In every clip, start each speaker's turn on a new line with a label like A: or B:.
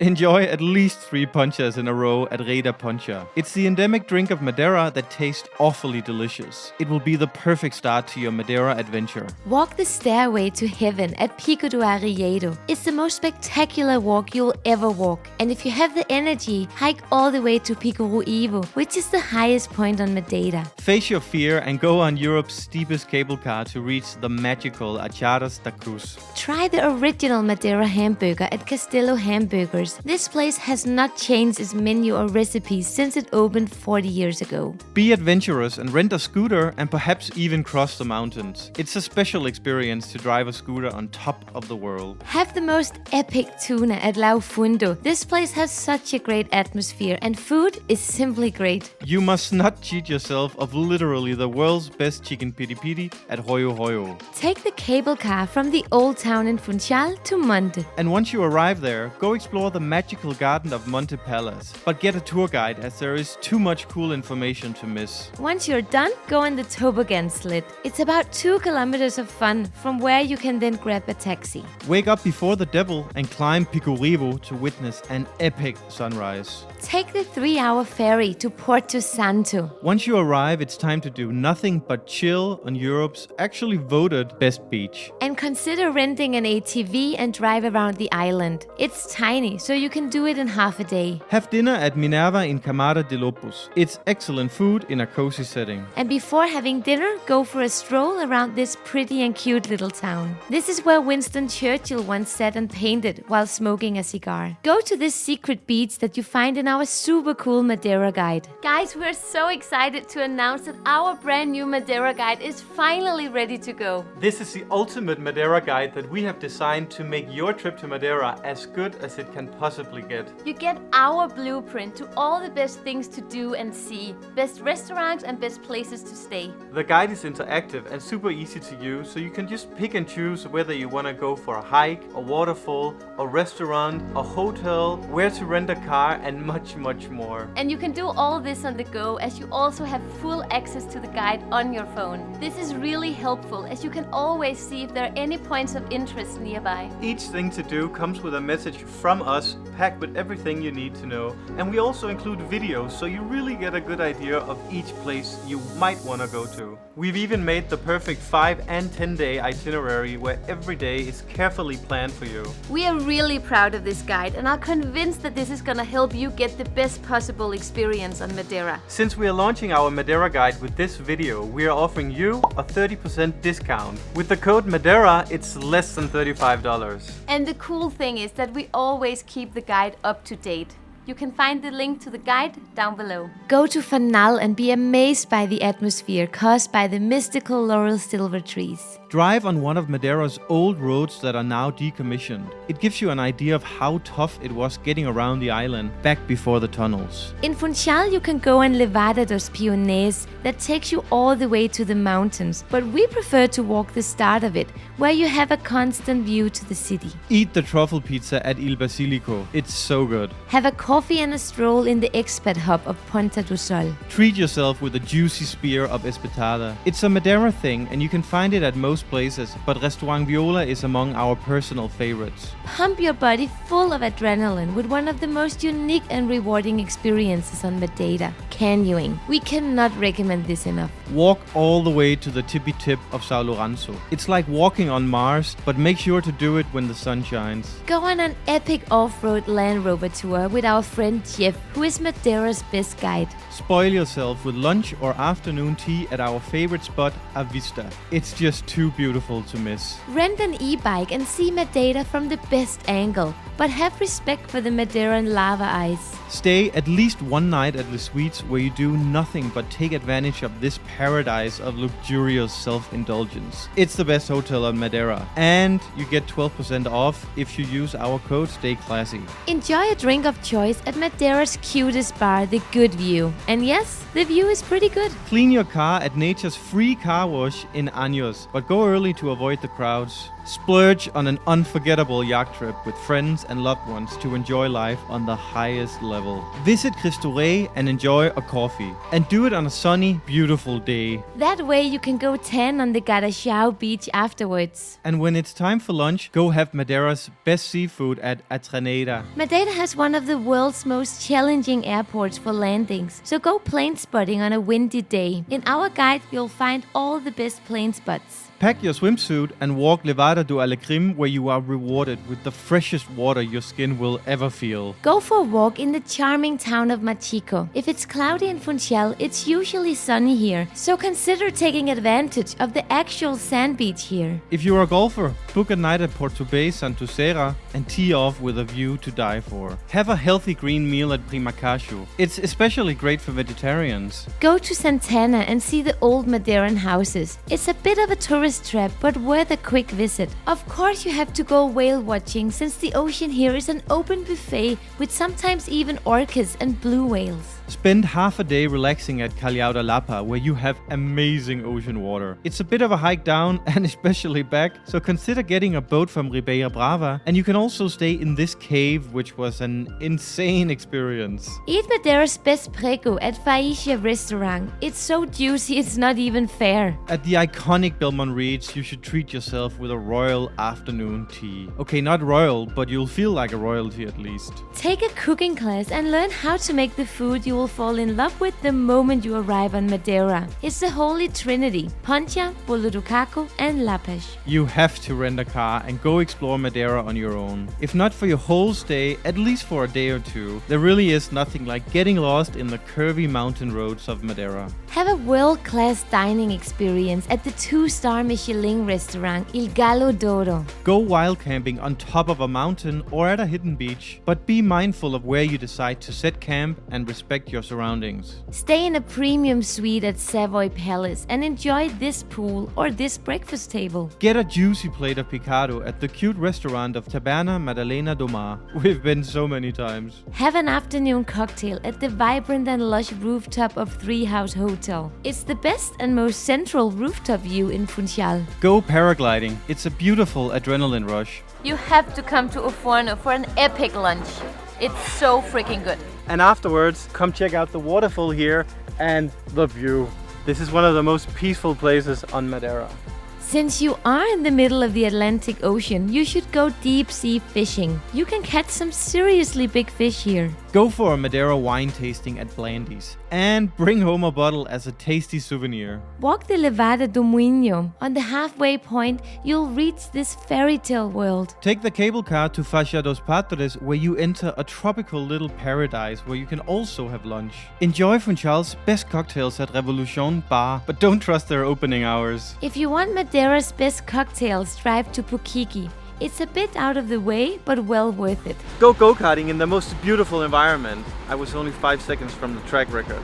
A: Enjoy at least 3 ponchas in a row at Reda Poncha. It's the endemic drink of Madeira that tastes awfully delicious. It will be the perfect start to your Madeira adventure.
B: Walk the stairway to heaven at Pico Ruivo. It's the most spectacular walk you'll ever walk. And if you have the energy, hike all the way to Pico Ruivo, which is the highest point on Madeira.
A: Face your fear and go on Europe's steepest cable car to reach the magical Achadas da Cruz.
B: Try the original Madeira hamburger at Castello Hamburgers. This place has not changed its menu or recipes since it opened 40 years ago.
A: Be adventurous and rent a scooter and perhaps even cross the mountains. It's a special experience to drive a scooter on top of the world.
B: Have the most epic tuna at Lau Fundo. This place has such a great atmosphere and food is simply great.
A: You must not cheat yourself of literally the world's best chicken piri piri at Hoyo Hoyo.
B: Take the cable car from the old town in Funchal to Monte.
A: And once you arrive there, go explore the magical garden of Monte Palace. But get a tour guide as there is too much cool information to miss.
B: Once you're done, go on the toboggan sled. It's about 2 kilometers of fun from where you can then grab a taxi.
A: Wake up before the devil and climb Pico Ruivo to witness an epic sunrise.
B: Take the 3-hour ferry to Porto Santo.
A: Once you arrive, it's time to do nothing but chill on Europe's actually voted best beach.
B: And consider renting an ATV and drive around the island. It's tiny, so you can do it in half a day.
A: Have dinner at Minerva in Camara de Lopus. It's excellent food in a cozy setting.
B: And before having dinner, go for a stroll around this pretty and cute little town. This is where Winston Churchill once sat and painted while smoking a cigar. Go to this secret beach that you find in our super cool Madeira guide. Guys, we're so excited to announce that our brand new Madeira guide is finally ready to go.
A: This is the ultimate Madeira guide that we have designed to make your trip to Madeira as good as it can possibly get.
B: You get our blueprint to all the best things to do and see, best restaurants and best places to stay.
A: The guide is interactive and super easy to use, so you can just pick and choose whether you want to go for a hike, a waterfall, a restaurant, a hotel, where to rent a car, and much more.
B: And you can do all this on the go, as you also have full access to the guide on your phone. This is really helpful, as you can always see if there are any points of interest nearby.
A: Each thing to do comes with a message from us, packed with everything you need to know. And we also include videos, so you really get a good idea of each place you might want to go to. We've even made the perfect 5 and 10 day itinerary where every day is carefully planned for you.
B: We are really proud of this guide and are convinced that this is gonna help you get the best possible experience on Madeira.
A: Since we are launching our Madeira guide with this video, we are offering you a 30% discount. With the code Madeira, it's less than $35.
B: And the cool thing is that we always keep the guide up to date. You can find the link to the guide down below. Go to Fanal and be amazed by the atmosphere caused by the mystical laurel silver trees.
A: Drive on one of Madeira's old roads that are now decommissioned. It gives you an idea of how tough it was getting around the island back before the tunnels.
B: In Funchal, you can go on Levada dos Pioners that takes you all the way to the mountains, but we prefer to walk the start of it, where you have a constant view to the city.
A: Eat the truffle pizza at Il Basilico. It's so good.
B: Have a coffee and a stroll in the expat hub of Ponta do Sol.
A: Treat yourself with a juicy spear of espetada. It's a Madeira thing and you can find it at most places, but Restaurant Viola is among our personal favorites.
B: Pump your body full of adrenaline with one of the most unique and rewarding experiences on Madeira, canoeing. We cannot recommend this enough.
A: Walk all the way to the tippy tip of São Lourenço. It's like walking on Mars, but make sure to do it when the sun shines.
B: Go on an epic off-road Land Rover tour with our friend Jeff, who is Madeira's best guide.
A: Spoil yourself with lunch or afternoon tea at our favorite spot, A Vista. It's just too beautiful to miss.
B: Rent an e-bike and see Madeira from the best angle, but have respect for the Madeiran lava ice.
A: Stay at least one night at the suites where you do nothing but take advantage of this paradise of luxurious self-indulgence. It's the best hotel on Madeira, and you get 12% off if you use our code STAYCLASSY.
B: Enjoy a drink of choice at Madeira's cutest bar, The Good View. And yes, the view is pretty good.
A: Clean your car at nature's free car wash in Años, but go early to avoid the crowds. Splurge on an unforgettable yacht trip with friends and loved ones to enjoy life on the highest level. Visit Cristo Rey and enjoy a coffee. And do it on a sunny, beautiful day.
B: That way you can go tan on the Garaxao beach afterwards.
A: And when it's time for lunch, go have Madeira's best seafood at Atraneda.
B: Madeira has one of the world's most challenging airports for landings, so go plane spotting on a windy day. In our guide, you'll find all the best plane spots.
A: Pack your swimsuit and walk Levada do Alecrim, where you are rewarded with the freshest water your skin will ever feel.
B: Go for a walk in the charming town of Machico. If it's cloudy in Funchal, it's usually sunny here, so consider taking advantage of the actual sand beach here.
A: If you're a golfer, book a night at Porto Bay Santucera and tee off with a view to die for. Have a healthy green meal at Primacashu. It's especially great for vegetarians.
B: Go to Santana and see the old Madeiran houses. It's a bit of a tourist trap, but worth a quick visit. Of course you have to go whale watching, since the ocean here is an open buffet with sometimes even orcas and blue whales.
A: Spend half a day relaxing at Callao da Lapa, where you have amazing ocean water. It's a bit of a hike down and especially back, so consider getting a boat from Ribeira Brava, and you can also stay in this cave, which was an insane experience.
B: Eat Madeira's best prego at Faisha restaurant. It's so juicy it's not even fair.
A: At the iconic Belmont Reach, you should treat yourself with a royal afternoon tea. Okay, not royal, but you'll feel like a royalty at least.
B: Take a cooking class and learn how to make the food you will fall in love with the moment you arrive on Madeira. It's the holy trinity: poncha, bolo do caco, and lapas.
A: You have to rent a car and go explore Madeira on your own. If not for your whole stay, at least for a day or two. There really is nothing like getting lost in the curvy mountain roads of Madeira.
B: Have a world-class dining experience at the 2-star Michelin restaurant Il Gallo d'Oro.
A: Go wild camping on top of a mountain or at a hidden beach, but be mindful of where you decide to set camp and respect your surroundings.
B: Stay in a premium suite at Savoy Palace and enjoy this pool or this breakfast table.
A: Get a juicy plate of picado at the cute restaurant of Taberna Madalena do Mar. We've been so many times.
B: Have an afternoon cocktail at the vibrant and lush rooftop of Three House Hotel. It's the best and most central rooftop view in Funchal.
A: Go paragliding. It's a beautiful adrenaline rush.
B: You have to come to Oforno for an epic lunch. It's so freaking good.
A: And afterwards, come check out the waterfall here and the view. This is one of the most peaceful places on Madeira.
B: Since you are in the middle of the Atlantic Ocean, you should go deep sea fishing. You can catch some seriously big fish here.
A: Go for a Madeira wine tasting at Blandy's and bring home a bottle as a tasty souvenir.
B: Walk the Levada do Minho. On the halfway point, you'll reach this fairy tale world.
A: Take the cable car to Faixa dos Patres, where you enter a tropical little paradise where you can also have lunch. Enjoy Funchal's best cocktails at Revolution Bar, but don't trust their opening hours.
B: If you want Madeira's best cocktails, drive to Pukiki. It's a bit out of the way, but well worth it.
A: Go go-karting in the most beautiful environment. I was only 5 seconds from the track record,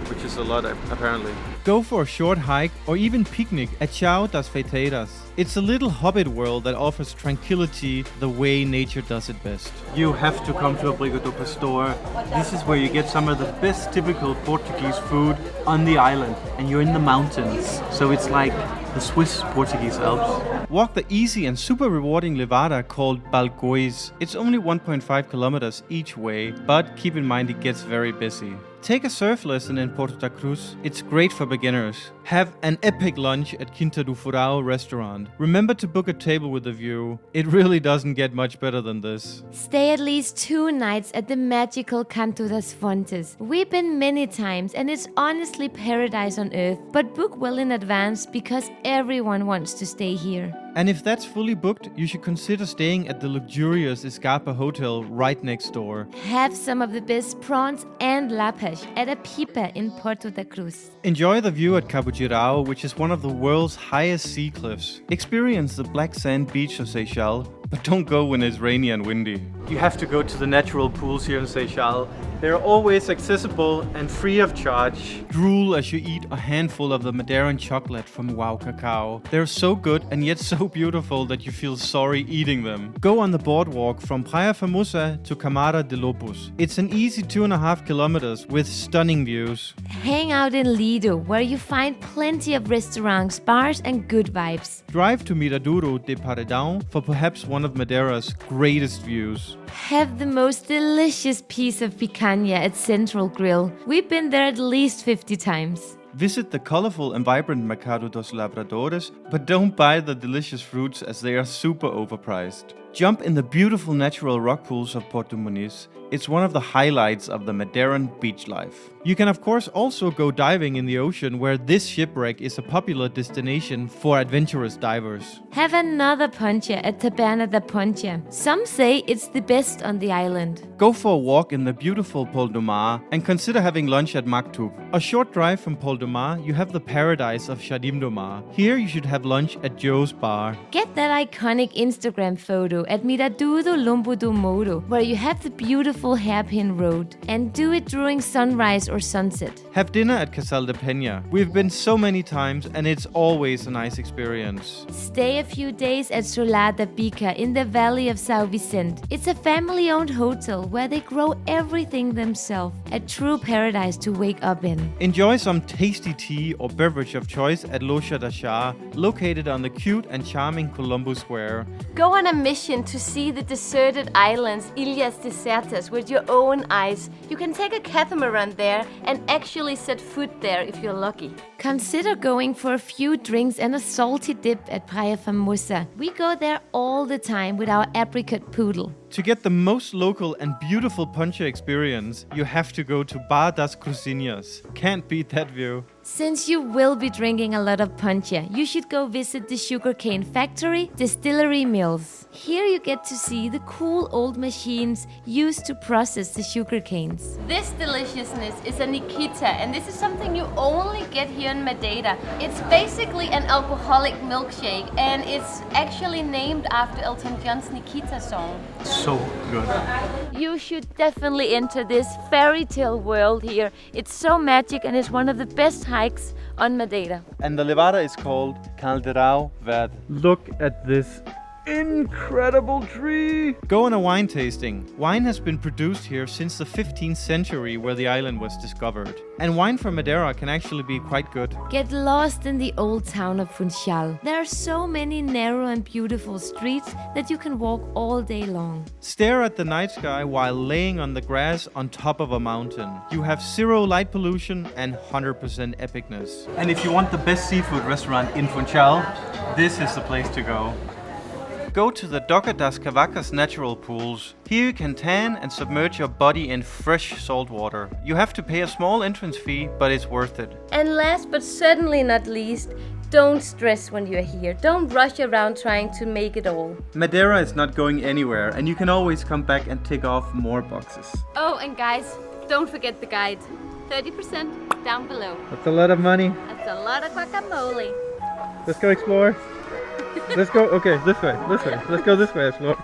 A: which is a lot apparently. Go for a short hike or even picnic at Chão das Feiteiras. It's a little hobbit world that offers tranquility the way nature does it best. You have to come to Abrigo do Pastor. This is where you get some of the best typical Portuguese food on the island, and you're in the mountains. So it's like the Swiss Portuguese Alps. Walk the easy and super rewarding levada called Balgois. It's only 1.5 kilometers each way, but keep in mind it gets very busy. Take a surf lesson in Porto da Cruz. It's great for beginners. Have an epic lunch at Quinta do Furao restaurant. Remember to book a table with a view. It really doesn't get much better than this.
B: Stay at least 2 nights at the magical Canto das Fontes. We've been many times and it's honestly paradise on earth, but book well in advance because everyone wants to stay here.
A: And if that's fully booked, you should consider staying at the luxurious Escapa Hotel right next door.
B: Have some of the best prawns and lapas at a pipa in Porto da Cruz.
A: Enjoy the view at Cabo Girao, which is one of the world's highest sea cliffs. Experience the black sand beach of Seychelles, but don't go when it's rainy and windy. You have to go to the natural pools here in Seychelles. They're always accessible and free of charge. Drool as you eat a handful of the Madeiran chocolate from Wow Cacao. They're so good and yet so beautiful that you feel sorry eating them. Go on the boardwalk from Praia Famosa to Camara de Lopus. It's an easy 2.5 kilometers with stunning views.
B: Hang out in Lido, where you find plenty of restaurants, bars and good vibes.
A: Drive to Miraduro de Paredão for perhaps one of Madeira's greatest views.
B: Have the most delicious piece of picanha at Central Grill. We've been there at least 50 times.
A: Visit the colorful and vibrant Mercado dos Labradores, but don't buy the delicious fruits as they are super overpriced. Jump in the beautiful natural rock pools of Porto Muniz. It's one of the highlights of the Madeiran beach life. You can of course also go diving in the ocean, where this shipwreck is a popular destination for adventurous divers.
B: Have another poncha at Taberna da Poncha. Some say it's the best on the island.
A: Go for a walk in the beautiful Pol do Mar and consider having lunch at Maktub. A short drive from Pol do Mar, you have the paradise of Jardim do Mar. Here you should have lunch at Joe's Bar.
B: Get that iconic Instagram photo at Miradudo Lumbu do Modo, where you have the beautiful hairpin road, and do it during sunrise or sunset.
A: Have dinner at Casal de Peña. We've been so many times and it's always a nice experience.
B: Stay a few days at Solar da Bica in the valley of São Vicente. It's a family-owned hotel where they grow everything themselves. A true paradise to wake up in.
A: Enjoy some tasty tea or beverage of choice at Loja da Chá, located on the cute and charming Colombo Square.
B: Go on a mission to see the deserted islands, Ilhas Desertas, with your own eyes. You can take a catamaran there and actually set foot there if you're lucky. Consider going for a few drinks and a salty dip at Praia Famosa. We go there all the time with our apricot poodle.
A: To get the most local and beautiful poncha experience, you have to go to Bar das Cruzinhas. Can't beat that view.
B: Since you will be drinking a lot of poncha, you should go visit the sugarcane factory, distillery mills. Here you get to see the cool old machines used to process the sugarcanes. This deliciousness is a Nikita, and this is something you only get here in Madeira. It's basically an alcoholic milkshake, and it's actually named after Elton John's Nikita song.
A: So good.
B: You should definitely enter this fairy tale world here. It's so magic and it's one of the best hikes on Madeira.
A: And the levada is called Caldeirão Verde. Look at this incredible tree! Go on a wine tasting. Wine has been produced here since the 15th century, where the island was discovered. And wine from Madeira can actually be quite good.
B: Get lost in the old town of Funchal. There are so many narrow and beautiful streets that you can walk all day long.
A: Stare at the night sky while laying on the grass on top of a mountain. You have zero light pollution and 100% epicness. And if you want the best seafood restaurant in Funchal, this is the place to go. Go to the Doca das Cavacas natural pools. Here you can tan and submerge your body in fresh salt water. You have to pay a small entrance fee, but it's worth it.
B: And last but certainly not least, don't stress when you're here. Don't rush around trying to make it all.
A: Madeira is not going anywhere, and you can always come back and tick off more boxes.
B: Oh, and guys, don't forget the guide. 30% down below.
A: That's a lot of money.
B: That's a lot of guacamole.
A: Let's go explore. Let's go, okay, this way. Let's go this way, explore.